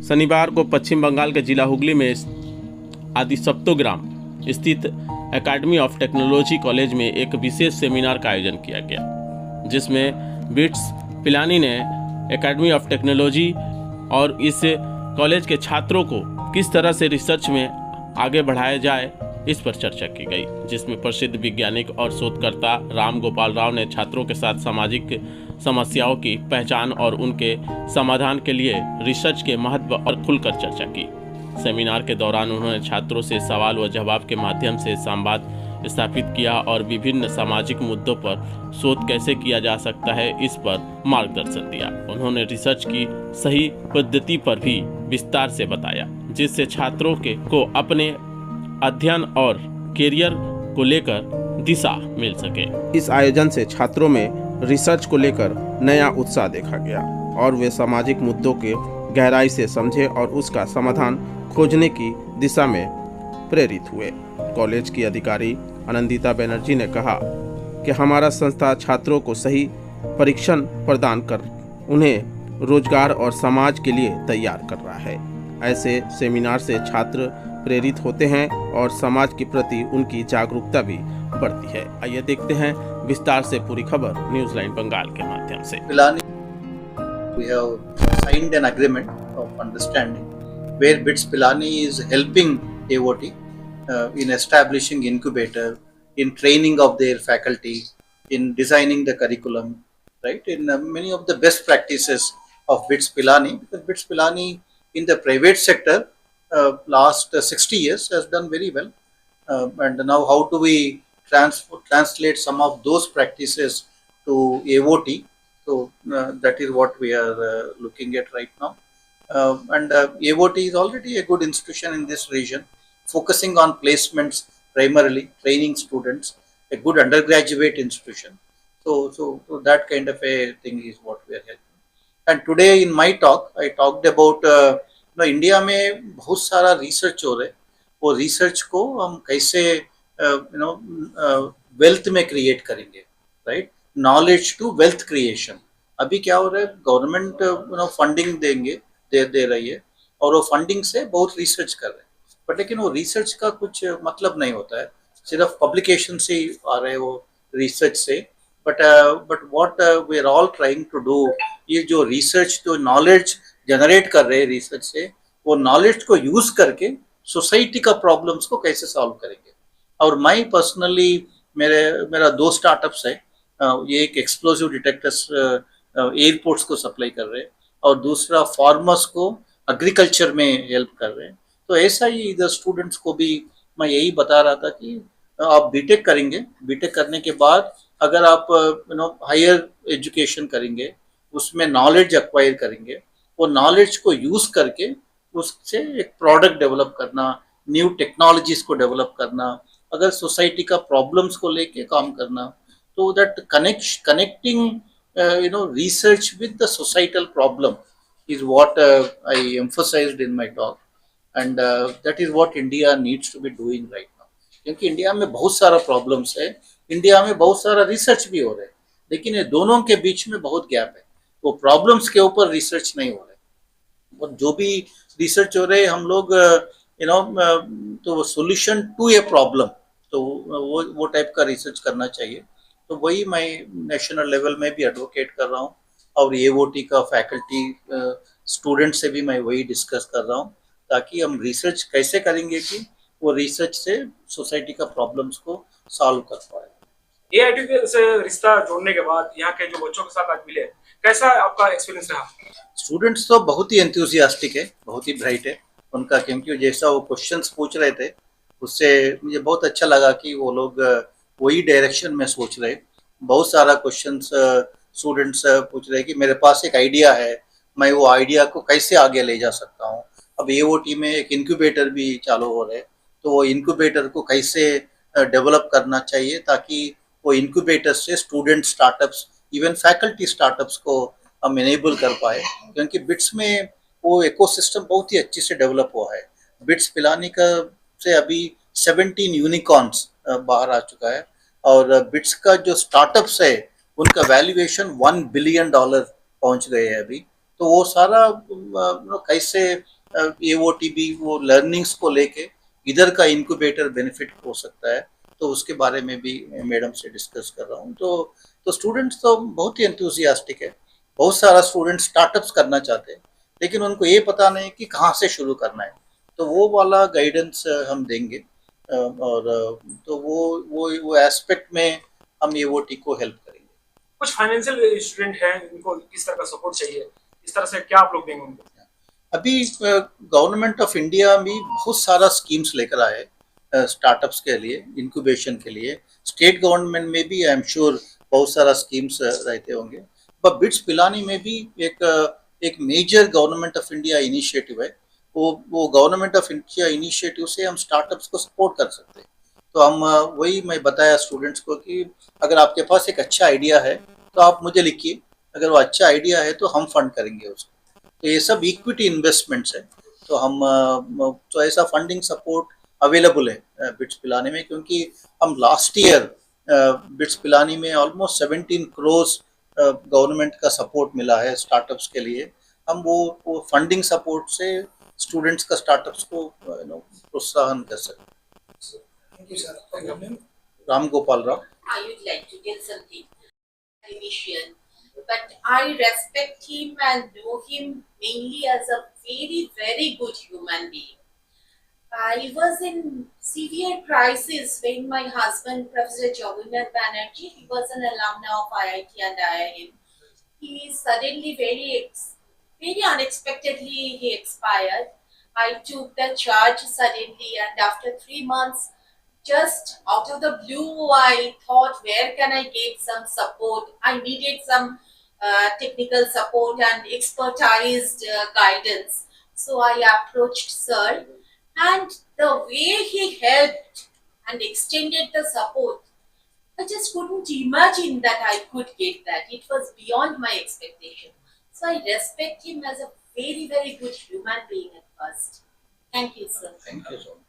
शनिवार को पश्चिम बंगाल के जिला हुगली में आदिसप्तोग्राम स्थित एकेडमी ऑफ टेक्नोलॉजी कॉलेज में एक विशेष सेमिनार का आयोजन किया गया, जिसमें बिट्स पिलानी ने एकेडमी ऑफ टेक्नोलॉजी और इस कॉलेज के छात्रों को किस तरह से रिसर्च में आगे बढ़ाया जाए इस पर चर्चा की गई, जिसमें प्रसिद्ध वैज्ञानिक और शोधकर्ता राम गोपाल राव ने छात्रों के साथ सामाजिक समस्याओं की पहचान और उनके समाधान के लिए रिसर्च के महत्व और खुलकर चर्चा की। सेमिनार के दौरान उन्होंने छात्रों से सवाल व जवाब के माध्यम से संवाद स्थापित किया और विभिन्न सामाजिक मुद्दों पर शोध कैसे किया जा सकता है इस पर मार्गदर्शन दिया। उन्होंने रिसर्च की सही पद्धति पर भी विस्तार से बताया, जिससे छात्रों को अपने अध्ययन और करियर को लेकर दिशा मिल सके। इस आयोजन से छात्रों में रिसर्च को लेकर नया उत्साह देखा गया और वे सामाजिक मुद्दों के गहराई से समझे और उसका समाधान खोजने की दिशा में प्रेरित हुए। कॉलेज की अधिकारी आनंदिता बनर्जी ने कहा कि हमारा संस्था छात्रों को सही परीक्षण प्रदान कर उन्हें रोजगार और समाज के लिए तैयार कर रहा है। ऐसे सेमिनार से छात्र प्रेरित होते हैं और समाज के प्रति उनकी जागरूकता भी बढ़ती है। आइए देखते हैं विस्तार से पूरी खबर न्यूज लाइन बंगाल के माध्यम से। We have signed an agreement of understanding where BITS Pilani is helping AOT in establishing incubator, in training of their faculty, in designing the curriculum, right? In many of the best practices of BITS Pilani, because BITS Pilani in the private sector last 60 years has done very well, and now how do we translate some of those practices to AOT? So that is what we are looking at right now, and AOT is already a good institution in this region, focusing on placements primarily, training students, a good undergraduate institution. So that kind of a thing is what we are helping. And today in my talk, I talked about India में बहुत सारा research हो रहा है, वो research को हम कैसे वेल्थ में क्रिएट करेंगे, right? Knowledge to wealth creation. अभी क्या हो रहा है, गवर्नमेंट फंडिंग दे रही है और वो फंडिंग से बहुत रिसर्च कर रहे हैं, बट लेकिन वो रिसर्च का कुछ मतलब नहीं होता है, सिर्फ पब्लिकेशन से ही आ रहे हैं वो रिसर्च से। But what we are all trying to do, ये जो रिसर्च जो नॉलेज जनरेट कर रहे हैं रिसर्च से, वो नॉलेज को यूज करके सोसाइटी का प्रॉब्लम्स को कैसे सॉल्व करेंगे। और मैं पर्सनली मेरा 2 स्टार्टअप्स है, ये एक एक्सप्लोसिव डिटेक्टर्स एयरपोर्ट्स को सप्लाई कर रहे हैं और दूसरा फार्मर्स को एग्रीकल्चर में हेल्प कर रहे हैं। तो ऐसा ही इधर स्टूडेंट्स को भी मैं यही बता रहा था कि आप बीटेक करेंगे, बीटेक करने के बाद अगर आप हायर एजुकेशन करेंगे, उसमें नॉलेज एक्वायर करेंगे, वो नॉलेज को यूज करके उससे एक प्रोडक्ट डेवलप करना, न्यू टेक्नोलॉजीज को डेवलप करना, अगर सोसाइटी का प्रॉब्लम्स को लेके काम करना, तो that connecting research with the societal problem is what I emphasized in my talk, and that is what India needs to be doing right now. क्योंकि इंडिया में बहुत सारा प्रॉब्लम्स है, इंडिया में बहुत सारा रिसर्च भी हो रहा है, लेकिन ये दोनों के बीच में बहुत गैप है। वो प्रॉब्लम्स के ऊपर रिसर्च नहीं हो रहा है, और जो भी रिसर्च हो रहे हैं हम लोग तो सॉल्यूशन टू ए प्रॉब्लम, तो वो टाइप का रिसर्च करना चाहिए। तो वही मैं नेशनल लेवल में भी एडवोकेट कर रहा हूँ और एओटी का फैकल्टी स्टूडेंट से भी मैं वही डिस्कस कर रहा हूँ, ताकि हम रिसर्च कैसे करेंगे कि वो रिसर्च से सोसाइटी का प्रॉब्लम्स को सॉल्व कर पाए। एआईटी से रिश्ता जोड़ने के बाद यहाँ के जो बच्चों के साथ आज मिले, कैसा आपका एक्सपीरियंस रहा? स्टूडेंट्स तो बहुत ही एंथुसियास्टिक है, बहुत ही ब्राइट है उनका, क्योंकि जैसा वो क्वेश्चंस पूछ रहे थे उससे मुझे बहुत अच्छा लगा कि वो लोग वही डायरेक्शन में सोच रहे। बहुत सारा क्वेश्चंस स्टूडेंट्स पूछ रहे कि मेरे पास एक आइडिया है, मैं वो आइडिया को कैसे आगे ले जा सकता हूँ। अब एओटी में एक इंक्यूबेटर भी चालू हो रहे, तो वो इंक्यूबेटर को कैसे डेवलप करना चाहिए ताकि वो इंक्यूबेटर से student startups, even faculty startups को हम इनेबल कर पाए, क्योंकि बिट्स में वो इकोसिस्टम बहुत ही अच्छे से डेवलप हुआ है। बिट्स पिलानी का से अभी 17 यूनिकॉर्न्स बाहर आ चुका है, और बिट्स का जो स्टार्टअप्स है उनका वैल्यूएशन $1 बिलियन पहुंच गए हैं अभी। तो वो सारा कैसे AOTB वो लर्निंग्स को लेके इधर का इंक्यूबेटर बेनिफिट हो सकता है, तो उसके बारे में भी मैडम से डिस्कस कर रहा हूँ। तो स्टूडेंट्स तो बहुत ही एंथुसियास्टिक है, बहुत सारा स्टूडेंट स्टार्टअप्स करना चाहते हैं, लेकिन उनको ये पता नहीं कि कहाँ से शुरू करना है, तो वो वाला गाइडेंस हम देंगे। और तो वो एस्पेक्ट में हम AOT को हेल्प करेंगे। कुछ फाइनेंशियल स्टूडेंट हैं, इनको किस तरह का सपोर्ट चाहिए, इस तरह से क्या आप लोग देंगे उनको? अभी गवर्नमेंट ऑफ इंडिया भी बहुत सारा स्कीम्स लेकर आए स्टार्टअप्स के लिए, इंक्यूबेशन के लिए। स्टेट गवर्नमेंट में भी आई एम श्योर बहुत सारा स्कीम्स रहते होंगे, पर बिट्स पिलानी में भी एक major government of India initiative है। वो गवर्नमेंट ऑफ इंडिया इनिशिएटिव से हम स्टार्टअप्स को सपोर्ट कर सकते हैं। तो हम वही मैं बताया स्टूडेंट्स को कि अगर आपके पास एक अच्छा आइडिया है तो आप मुझे लिखिए, अगर वो अच्छा आइडिया है तो हम फंड करेंगे उसको। तो ये सब इक्विटी इन्वेस्टमेंट्स है, तो हम तो ऐसा फंडिंग सपोर्ट अवेलेबल है बिट्स पिलानी में, क्योंकि हम लास्ट ईयर बिट्स पिलानी में ऑलमोस्ट 17 करोड़ गवर्नमेंट का सपोर्ट मिला है स्टार्टअप्स के लिए। हम वो फंडिंग सपोर्ट से स्टूडेंट्स का स्टार्टअप्स को प्रोत्साहन कर सकते हैं। Thank you sir. Ram Gopal Rao. I would like to tell something. Academician, but I respect him and know him mainly as a very, very good human being. I was in severe crisis when my husband, Professor Jagannath Banerjee, he was an alumni of IIT and IIM. He suddenly, very unexpectedly, he expired. I took the charge suddenly, and after 3 months, just out of the blue, I thought, where can I get some support? I needed some technical support and expertized guidance. So I approached Sir, and the way he helped and extended the support, I just couldn't imagine that I could get that. It was beyond my expectation. So I respect him as a very, very good human being at first. Thank you, sir. Thank you so much.